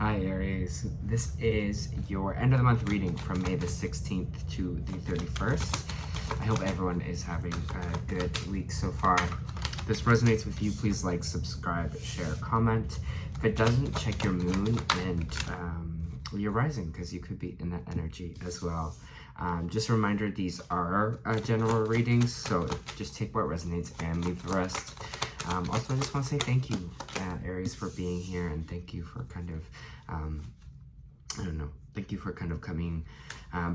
Hi Aries, this is your end of the month reading from May the 16th to the 31st. I hope everyone is having a good week so far. If this resonates with you, please like, subscribe, share, comment. If it doesn't, check your moon and your rising, because you could be in that energy as well. Just a reminder, these are general readings, so just take what resonates and leave the rest. Also, I just want to say thank you, Aries, for being here, and thank you for kind of, thank you for kind of coming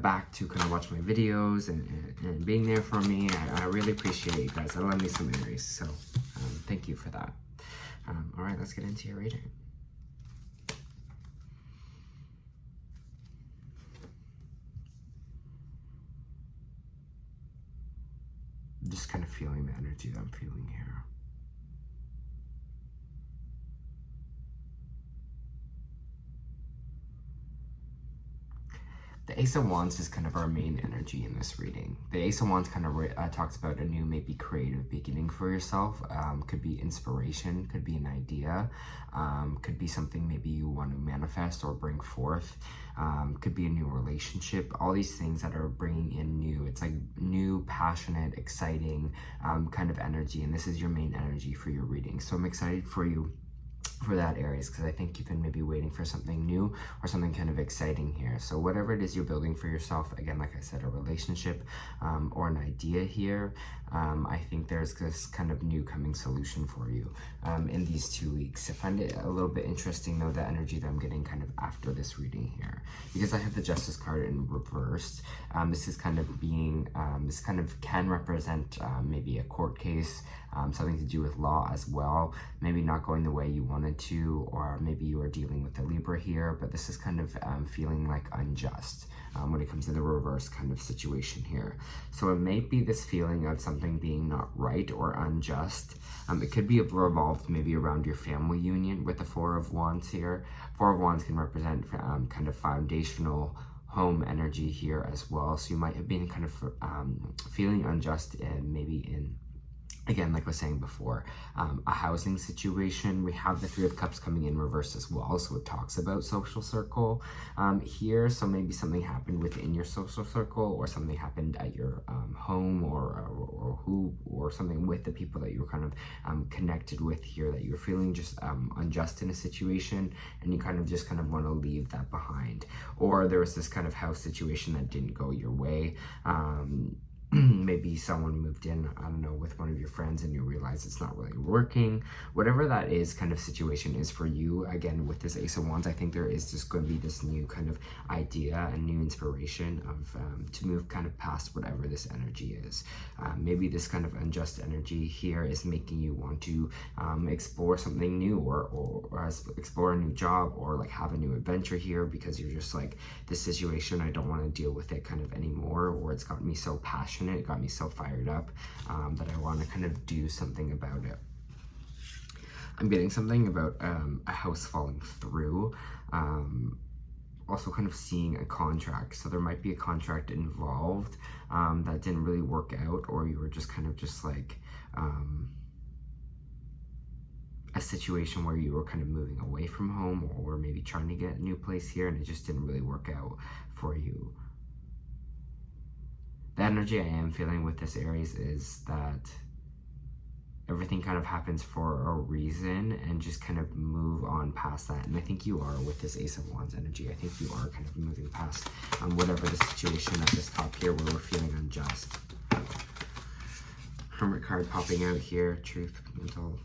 back to kind of watch my videos and being there for me. I really appreciate you guys. I love me some Aries, so thank you for that. All right, let's get into your reading. Just kind of feeling the energy that I'm feeling here. The Ace of Wands is kind of our main energy in this reading. The Ace of Wands kind of talks about a new, maybe creative beginning for yourself. Could be inspiration, could be an idea, could be something maybe you want to manifest or bring forth. Could be a new relationship. All these things that are bringing in new. It's like new, passionate, exciting kind of energy. And this is your main energy for your reading. So I'm excited for you for that, Aries, because I think you've been maybe waiting for something new or something kind of exciting here. So whatever it is you're building for yourself, again, like I said, a relationship or an idea here, I think there's this kind of new coming solution for you in these 2 weeks. I find it a little bit interesting, though, the energy that I'm getting kind of after this reading here, because I have the Justice card in reversed. This is kind of being, this kind of can represent maybe a court case, something to do with law as well, maybe not going the way you wanted to, or maybe you are dealing with the Libra here, but this is kind of feeling like unjust when it comes to the reverse kind of situation here. So it may be this feeling of something being not right or unjust. It could be revolved maybe around your family union with the Four of Wands here. Four of Wands can represent kind of foundational home energy here as well. So you might have been kind of feeling unjust and maybe in, again, like I was saying before, a housing situation. We have the Three of Cups coming in reverse as well, so it talks about social circle here. So maybe something happened within your social circle, or something happened at your home, or something with the people that you were kind of connected with here, that you're feeling just unjust in a situation, and you kind of want to leave that behind. Or there was this kind of house situation that didn't go your way. Maybe someone moved in, I don't know, with one of your friends, and you realize it's not really working. Whatever that is kind of situation is for you, again, with this Ace of Wands, I think there is just going to be this new kind of idea and new inspiration of to move kind of past whatever this energy is. Maybe this kind of unjust energy here is making you want to explore something new, or explore a new job, or like have a new adventure here, because you're just like, this situation, I don't want to deal with it kind of anymore, or it's got me so passionate, it got me so fired up that I want to kind of do something about it. I'm getting something about a house falling through. Also kind of seeing a contract. So there might be a contract involved that didn't really work out, or you were just kind of just like a situation where you were kind of moving away from home, or maybe trying to get a new place here, and it just didn't really work out for you. The energy I am feeling with this Aries is that everything kind of happens for a reason, and just kind of move on past that. And I think you are with this Ace of Wands energy. I think you are kind of moving past whatever the situation at this top here where we're feeling unjust. Hermit card popping out here, truth told.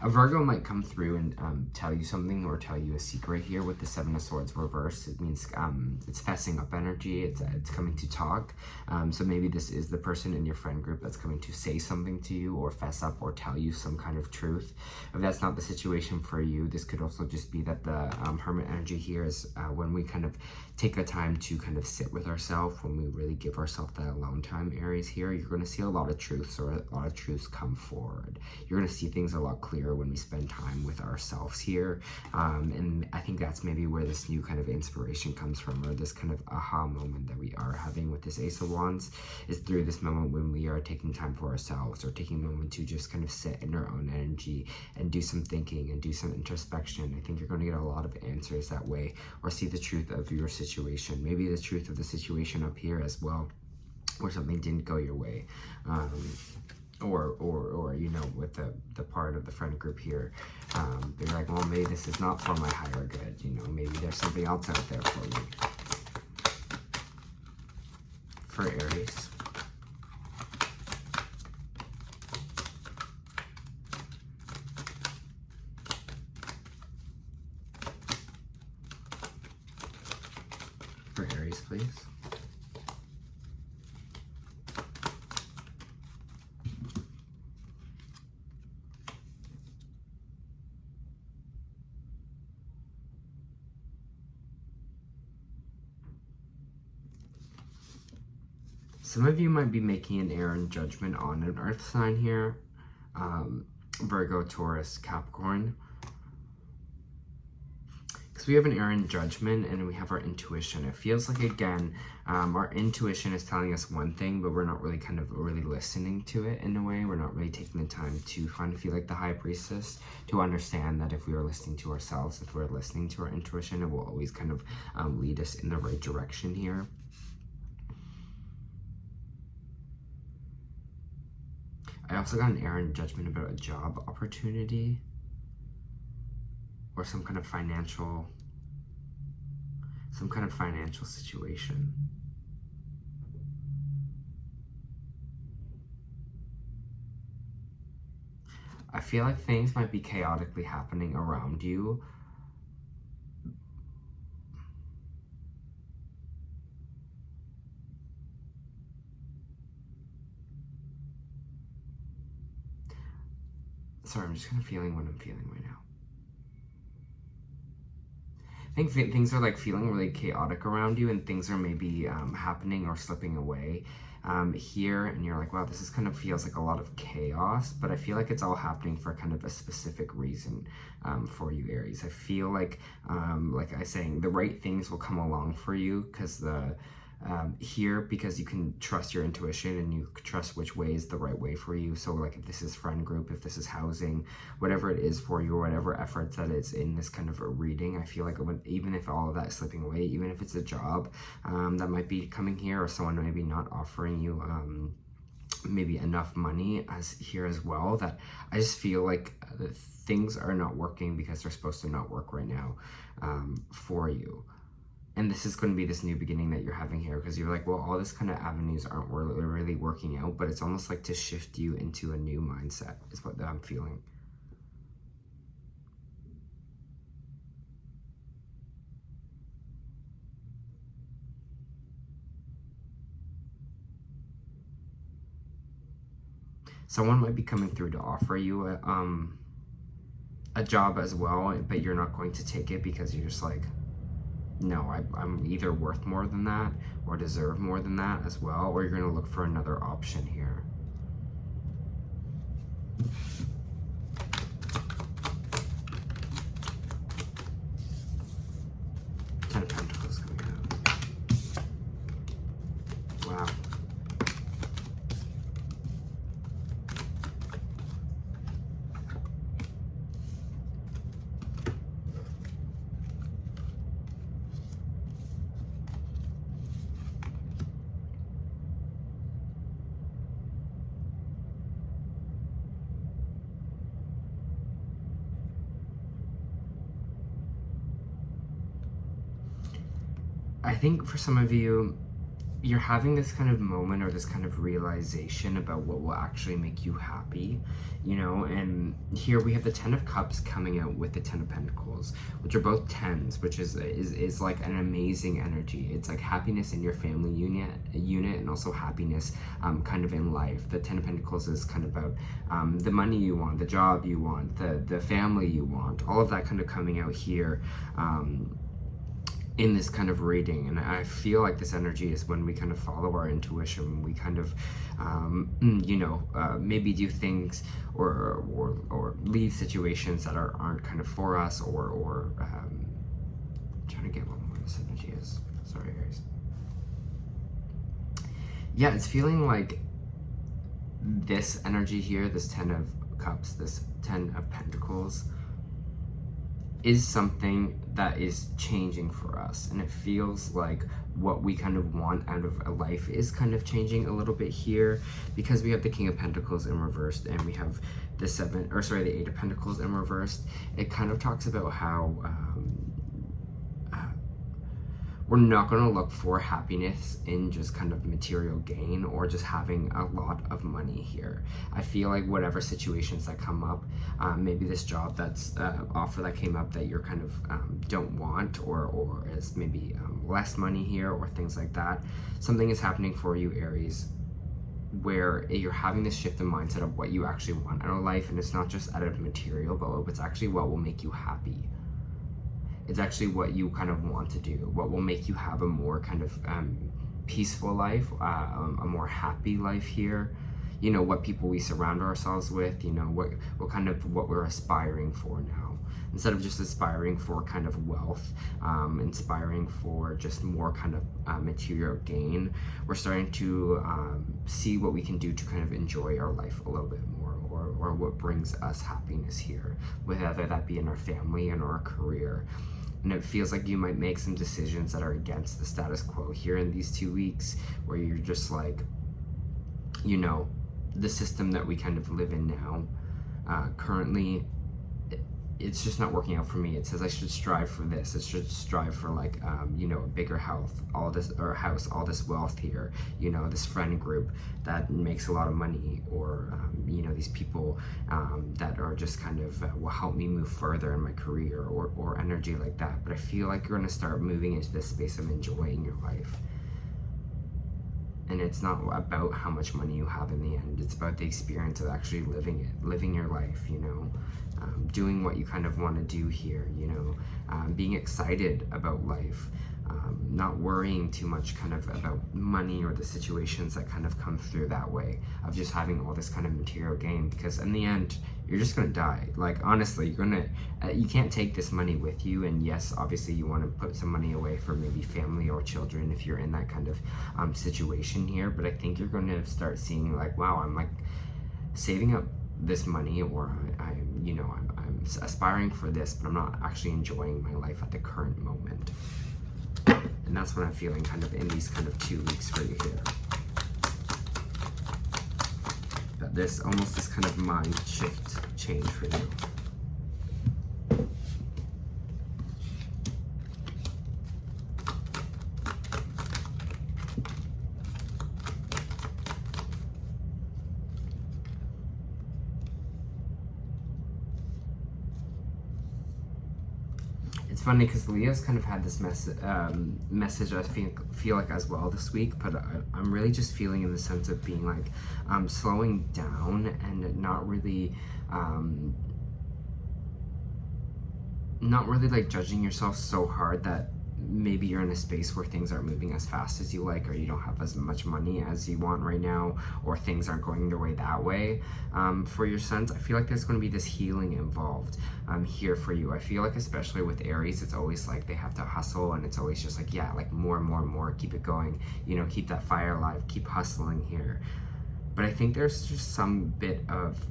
A Virgo might come through and tell you something, or tell you a secret here with the Seven of Swords reversed. It means it's fessing up energy. It's coming to talk. So maybe this is the person in your friend group that's coming to say something to you, or fess up, or tell you some kind of truth. If that's not the situation for you, this could also just be that the Hermit energy here is when we kind of take a time to kind of sit with ourselves, when we really give ourselves that alone time, Aries here, you're going to see a lot of truths, or a lot of truths come forward. You're going to see things a lot clearer better when we spend time with ourselves here. And I think that's maybe where this new kind of inspiration comes from, or this kind of aha moment that we are having with this Ace of Wands, is through this moment when we are taking time for ourselves, or taking a moment to just kind of sit in our own energy and do some thinking and do some introspection. I think you're going to get a lot of answers that way, or see the truth of your situation, maybe the truth of the situation up here as well, where something didn't go your way. Or you know, with the part of the friend group here, they're like, well, maybe this is not for my higher good, you know, maybe there's something else out there for me. For Aries. For Aries, please. Some of you might be making an error in judgment on an earth sign here. Virgo, Taurus, Capricorn. Because we have an error in judgment and we have our intuition. It feels like, again, our intuition is telling us one thing, but we're not really really listening to it in a way. We're not really taking the time to kind of feel like the High Priestess, to understand that if we are listening to ourselves, if we're listening to our intuition, it will always kind of lead us in the right direction here. I also got an error in judgment about a job opportunity, or some kind of financial situation. I feel like things might be chaotically happening around you. Sorry, I'm just kind of feeling what I'm feeling right now. I think things are like feeling really chaotic around you, and things are maybe happening or slipping away here, and you're like, wow, this is kind of feels like a lot of chaos, but I feel like it's all happening for kind of a specific reason for you, Aries. I feel like I was saying, the right things will come along for you, because because you can trust your intuition and you trust which way is the right way for you. So like, if this is friend group, if this is housing, whatever it is for you, or whatever efforts that is in this kind of a reading, I feel like even if all of that is slipping away, even if it's a job that might be coming here, or someone maybe not offering you maybe enough money as here as well, that I just feel like things are not working because they're supposed to not work right now for you. And this is going to be this new beginning that you're having here, because you're like, well, all this kind of avenues aren't really working out, but it's almost like to shift you into a new mindset is what I'm feeling. Someone might be coming through to offer you a job as well, but you're not going to take it because you're just like, no, I'm either worth more than that or deserve more than that as well, or you're going to look for another option here. Ten of Pentacles coming out. Wow. I think for some of you, you're having this kind of moment or this kind of realization about what will actually make you happy, you know, and here we have the Ten of Cups coming out with the Ten of Pentacles, which are both tens, which is like an amazing energy. It's like happiness in your family unit and also happiness kind of in life. The Ten of Pentacles is kind of about the money you want, the job you want, the family you want, all of that kind of coming out here. in this kind of reading. And I feel like this energy is when we kind of follow our intuition, we kind of maybe do things or leave situations that aren't kind of for us, or trying to get what more this energy is. Sorry, Aries. Yeah, it's feeling like this energy here, this 10 of Cups, this 10 of Pentacles, is something that is changing for us. And it feels like what we kind of want out of a life is kind of changing a little bit here, because we have the King of Pentacles in reversed and we have the the 8 of Pentacles in reversed. It kind of talks about how we're not going to look for happiness in just kind of material gain or just having a lot of money here. I feel like whatever situations that come up, maybe this job that's offer that came up that you're kind of don't want, or is maybe less money here or things like that. Something is happening for you, Aries, where you're having this shift in mindset of what you actually want out of life. And it's not just out of material, but it's actually what will make you happy. It's actually what you kind of want to do, what will make you have a more kind of peaceful life, a more happy life here. You know, what people we surround ourselves with, you know, what we're aspiring for now. Instead of just aspiring for kind of wealth, inspiring for just more kind of material gain, we're starting to see what we can do to kind of enjoy our life a little bit more, or what brings us happiness here, whether that be in our family and our career. And it feels like you might make some decisions that are against the status quo here in these 2 weeks, where you're just like, you know, the system that we kind of live in now, currently, it's just not working out for me. It says I should strive for this. It should strive for like, you know, a bigger house, all this wealth here, you know, this friend group that makes a lot of money, or, you know, these people that are just kind of will help me move further in my career, or energy like that. But I feel like you're going to start moving into this space of enjoying your life. And it's not about how much money you have in the end. It's about the experience of actually living your life, you know, doing what you kind of want to do here, you know, being excited about life, not worrying too much kind of about money or the situations that kind of come through that way of just having all this kind of material gain, because in the end, you're just going to die. Like, honestly, you can't take this money with you. And yes, obviously you want to put some money away for maybe family or children if you're in that kind of situation here. But I think you're going to start seeing like, wow, I'm like saving up this money, or I'm aspiring for this, but I'm not actually enjoying my life at the current moment. And that's what I'm feeling kind of in these kind of 2 weeks for you here. That there's almost this kind of mind shift change for you. It's funny because Leo's kind of had this message I feel like as well this week, but I'm really just feeling in the sense of being like slowing down and not really like judging yourself so hard that maybe you're in a space where things aren't moving as fast as you like, or you don't have as much money as you want right now, or things aren't going your way that way. For your sense, I feel like there's going to be this healing involved here for you. I feel like especially with Aries, it's always like they have to hustle, and it's always just like, yeah, like more and more and more, keep it going, you know, keep that fire alive, keep hustling here. But I think there's just some bit of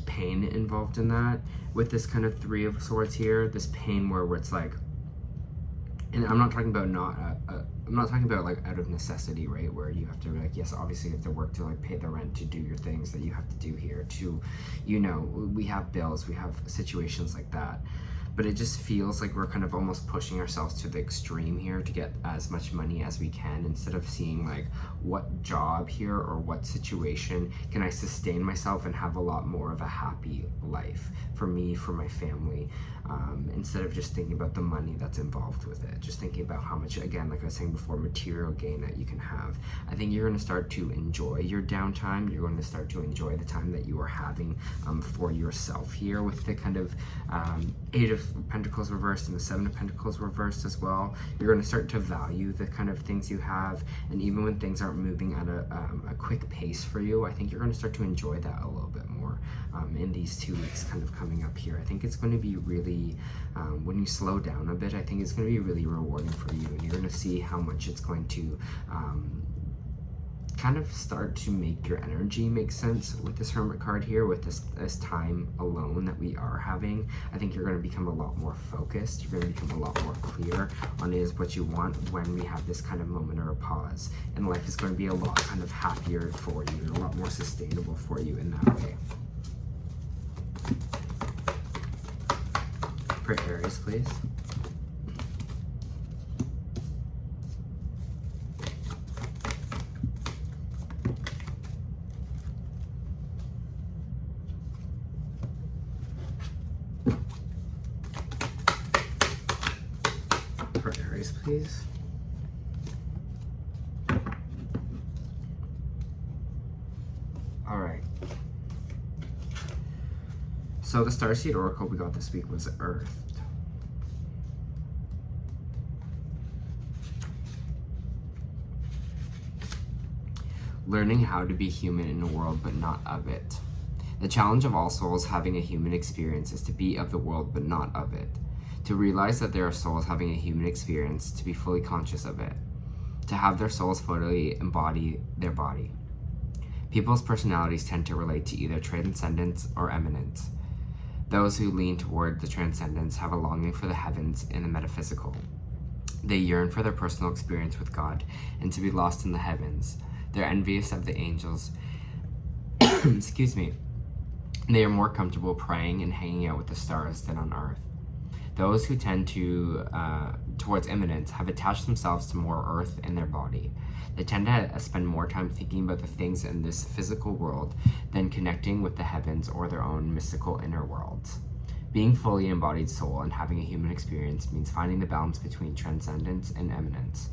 pain involved in that with this kind of 3 of Swords here, this pain where it's like, and I'm not talking about I'm not talking about like out of necessity, right? Where you have to like, yes, obviously you have to work to like pay the rent, to do your things that you have to do here, to, you know, we have bills, we have situations like that. But it just feels like we're kind of almost pushing ourselves to the extreme here to get as much money as we can, instead of seeing like what job here or what situation can I sustain myself and have a lot more of a happy life for me, for my family, instead of just thinking about the money that's involved with it, just thinking about how much, again, like I was saying before, material gain that you can have. I think you're going to start to enjoy your downtime. You're going to start to enjoy the time that you are having for yourself here with the kind of 8 of of Pentacles reversed and the Seven of Pentacles reversed as well. You're going to start to value the kind of things you have, and even when things aren't moving at a quick pace for you, I think you're going to start to enjoy that a little bit more in these 2 weeks kind of coming up here. I think it's going to be really, when you slow down a bit, I think it's going to be really rewarding for you, and you're going to see how much it's going to kind of start to make your energy make sense with this Hermit card here, with this time alone that we are having. I think you're going to become a lot more focused. You're going to become a lot more clear on what you want when we have this kind of moment or a pause. And life is going to be a lot kind of happier for you and a lot more sustainable for you in that way. For Aries, please. For Aries, please. All right. So the Starseed Oracle we got this week was Earthed. Learning how to be human in a world but not of it. The challenge of all souls having a human experience is to be of the world but not of it. To realize that there are souls having a human experience, to be fully conscious of it. To have their souls fully embody their body. People's personalities tend to relate to either transcendence or eminence. Those who lean toward the transcendence have a longing for the heavens and the metaphysical. They yearn for their personal experience with God and to be lost in the heavens. They're envious of the angels. Excuse me. They are more comfortable praying and hanging out with the stars than on earth. Those who tend to towards eminence have attached themselves to more earth in their body. They tend to spend more time thinking about the things in this physical world than connecting with the heavens or their own mystical inner worlds. Being fully embodied soul and having a human experience means finding the balance between transcendence and eminence.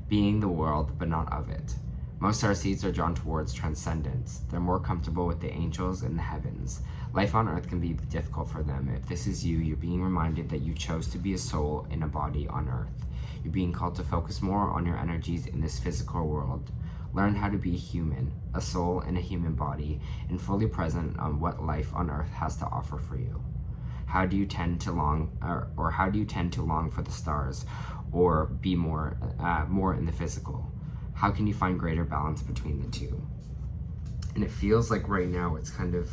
Being the world but not of it. Most starseeds are drawn towards transcendence. They're more comfortable with the angels and the heavens. Life on earth can be difficult for them. If this is you, you're being reminded that you chose to be a soul in a body on earth. You're being called to focus more on your energies in this physical world. Learn how to be human, a soul in a human body, and fully present on what life on earth has to offer for you. How do you tend to long, or how do you tend to long for the stars, or be more in the physical? How can you find greater balance between the two? And it feels like right now it's kind of,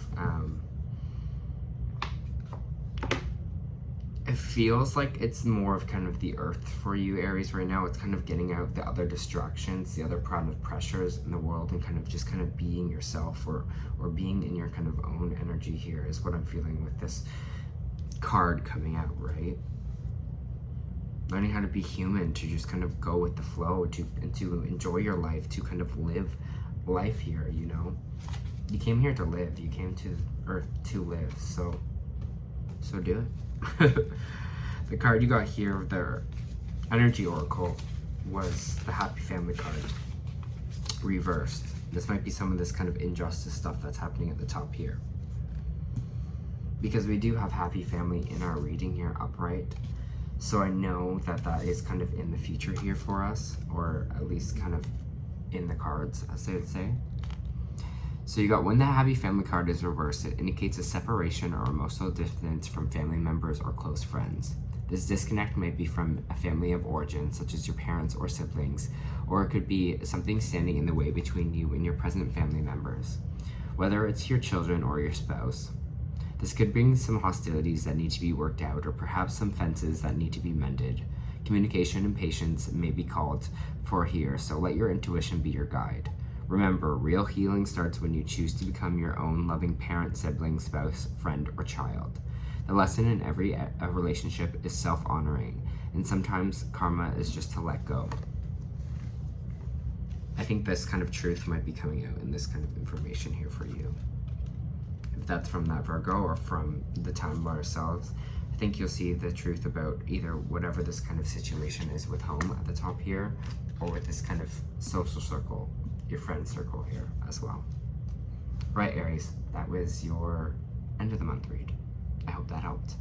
it feels like it's more of kind of the earth for you, Aries, right now. It's kind of getting out the other distractions, the other kind of pressures in the world, and kind of just kind of being yourself, or being in your kind of own energy here is what I'm feeling with this card coming out, right? Learning how to be human, to just kind of go with the flow, and to enjoy your life, to kind of live life here, you know? You came here to live. You came to Earth to live, so do it. The card you got here, the Energy Oracle, was the Happy Family card, reversed. This might be some of this kind of injustice stuff that's happening at the top here. Because we do have Happy Family in our reading here upright. So I know that that is kind of in the future here for us, or at least kind of in the cards, as they would say. So you got, when the Happy Family card is reversed, it indicates a separation or emotional distance from family members or close friends. This disconnect may be from a family of origin, such as your parents or siblings, or it could be something standing in the way between you and your present family members, whether it's your children or your spouse. This could bring some hostilities that need to be worked out, or perhaps some fences that need to be mended. Communication and patience may be called for here, so let your intuition be your guide. Remember, real healing starts when you choose to become your own loving parent, sibling, spouse, friend, or child. The lesson in every relationship is self-honoring, and sometimes karma is just to let go. I think this kind of truth might be coming out in this kind of information here for you. If that's from that Virgo or from the time by ourselves, I think you'll see the truth about either whatever this kind of situation is with home at the top here, or with this kind of social circle, your friend circle here as well. Right, Aries, that was your end of the month read. I hope that helped.